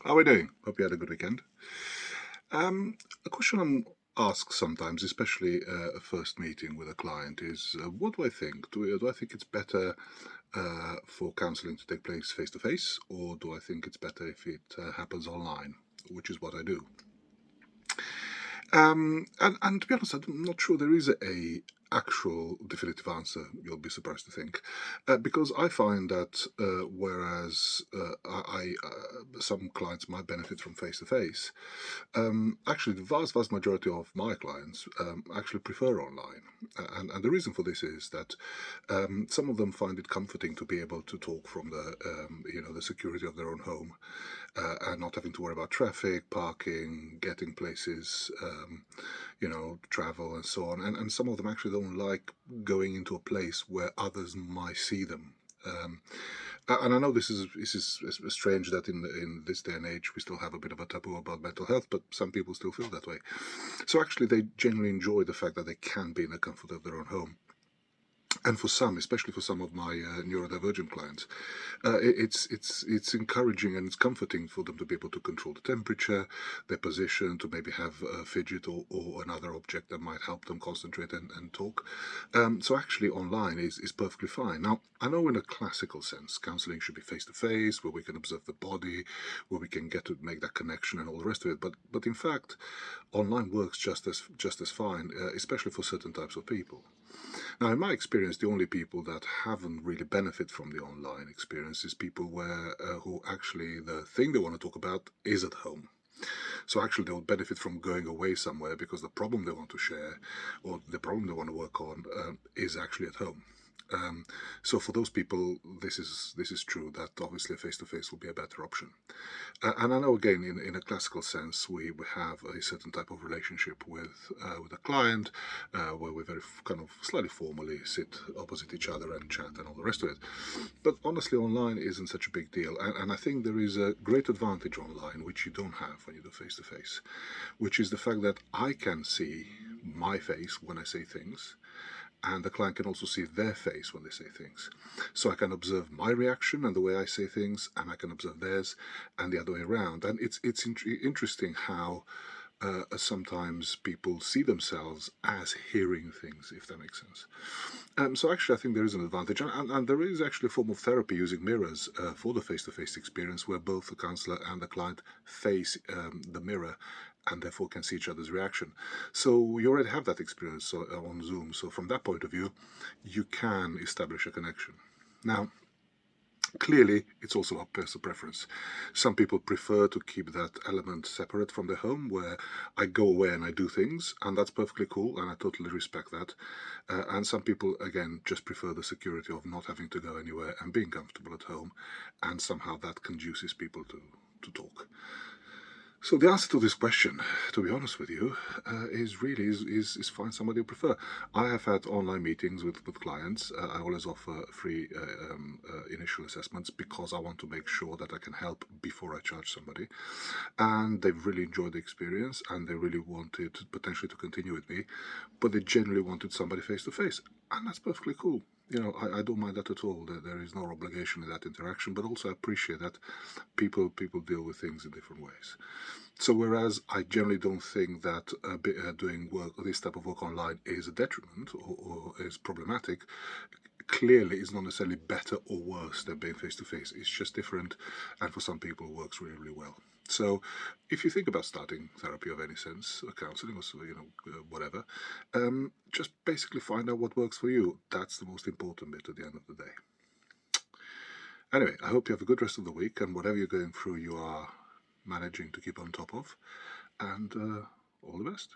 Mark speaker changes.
Speaker 1: How are we doing? Hope you had a good weekend. A question I'm asked sometimes, especially a first meeting with a client, is what do I think? Do I think it's better for counseling to take place face to face, or do I think it's better if it happens online, which is what I do? And to be honest, I'm not sure there is a actual definitive answer. You'll be surprised to think, because I find that whereas some clients might benefit from face to face, actually the vast majority of my clients actually prefer online, and the reason for this is that some of them find it comforting to be able to talk from the security of their own home, and not having to worry about traffic, parking, getting places, travel and so on. And some of them actually don't like going into a place where others might see them. Um, and I know this is strange that in this day and age we still have a bit of a taboo about mental health, but some people still feel that way. So actually, they genuinely enjoy the fact that they can be in the comfort of their own home. And for some, especially for some of my neurodivergent clients, it's encouraging and it's comforting for them to be able to control the temperature, their position, to maybe have a fidget or another object that might help them concentrate and talk. So actually, online is perfectly fine. Now, I know in a classical sense, counseling should be face to face, where we can observe the body, where we can get to make that connection and all the rest of it. But in fact, online works just as fine, especially for certain types of people. Now, in my experience, the only people that haven't really benefit from the online experience is people who actually the thing they want to talk about is at home. So actually, they'll benefit from going away somewhere because the problem they want to share or the problem they want to work on is actually at home. Um, so for those people, this is true that obviously face to face will be a better option. And I know again, in a classical sense, we have a certain type of relationship with a client, where we very kind of slightly formally sit opposite each other and chat and all the rest of it. But honestly, online isn't such a big deal, and I think there is a great advantage online which you don't have when you do face to face, which is the fact that I can see my face when I say things, and the client can also see their face when they say things. So I can observe my reaction and the way I say things, and I can observe theirs, and the other way around. And it's interesting how sometimes people see themselves as hearing things, if that makes sense. So actually, I think there is an advantage, and there is actually a form of therapy using mirrors for the face-to-face experience, where both the counselor and the client face the mirror, and therefore can see each other's reaction. So you already have that experience on Zoom. So from that point of view, you can establish a connection. Now, clearly, it's also a personal preference. Some people prefer to keep that element separate from their home, where I go away and I do things, and that's perfectly cool, and I totally respect that. And some people, again, just prefer the security of not having to go anywhere and being comfortable at home, and somehow that conduces people to talk. So the answer to this question, to be honest with you, is really is find somebody you prefer. I have had online meetings with clients. I always offer free initial assessments because I want to make sure that I can help before I charge somebody. And they've really enjoyed the experience, and they really wanted potentially to continue with me, but they generally wanted somebody face to face, and that's perfectly cool. I don't mind that at all. There is no obligation in that interaction, but also I appreciate that people deal with things in different ways. So whereas I generally don't think that doing work, this type of work online, is a detriment or is problematic, clearly it's not necessarily better or worse than being face to face. It's just different, and for some people, it works really, really well. So, if you think about starting therapy of any sense, or counselling, or so, whatever, just basically find out what works for you. That's the most important bit at the end of the day. Anyway, I hope you have a good rest of the week, and whatever you're going through, you are managing to keep on top of. And all the best.